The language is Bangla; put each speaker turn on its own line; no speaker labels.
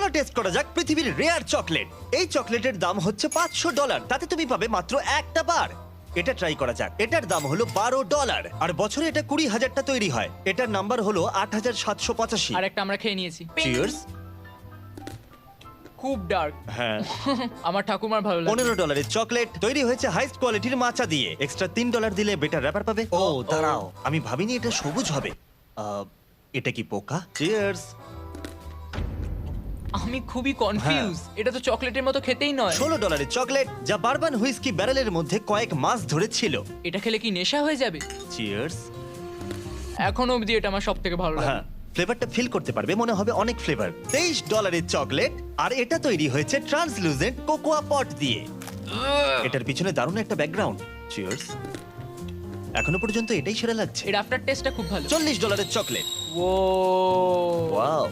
চলো টেস্ট করা যাক পৃথিবীর রেয়ার চকলেট। এই চকলেটের দাম হচ্ছে $500, তাতে তুমি পাবে মাত্র একটা বার। এটা ট্রাই করা যাক। এটার দাম হলো $12, আর বছরে এটা 20,000টা তৈরি হয়। এটার নাম্বার হলো 8,785।
আর একটা আমরা খেয়ে নিয়েছি।
চিয়ার্স।
খুব ডার্ক।
হ্যাঁ।
আমার ঠাকুমার ভালো লাগে।
$15 চকলেট তৈরি হয়েছে হাইস্ট কোয়ালিটির মাচা দিয়ে। এক্সট্রা $3 দিলে বেটার র্যাপার পাবে। ও দাঁড়াও, আমি ভাবিনি এটা সবুজ হবে। এটা কি পোকা? চিয়ার্স।
আমি খুবই কনফিউজ। এটা তো চকলেটের মতো খেতেই নয়।
$16 চকলেট যা বারবান হুইস্কি ব্যারেলের মধ্যে কয়েক মাস ধরে ছিল।
এটা খেলে কি নেশা হয়ে যাবে?
চিয়ার্স।
এখন অবধি এটা আমার সব থেকে ভালো লাগে।
হ্যাঁ, ফ্লেভারটা ফিল করতে পারবে, মনে হবে অনেক ফ্লেভার। $23 চকলেট, আর এটা তৈরি হয়েছে ট্রান্সলুসেন্ট কোকোয়া পট দিয়ে। এটার পিছনে দারুণ একটা ব্যাকগ্রাউন্ড। চিয়ার্স। এখনো পর্যন্ত এটাই সেরা লাগছে।
এর আফটার টেস্টটা খুব ভালো।
$40 চকলেট।
ও
ওয়াও।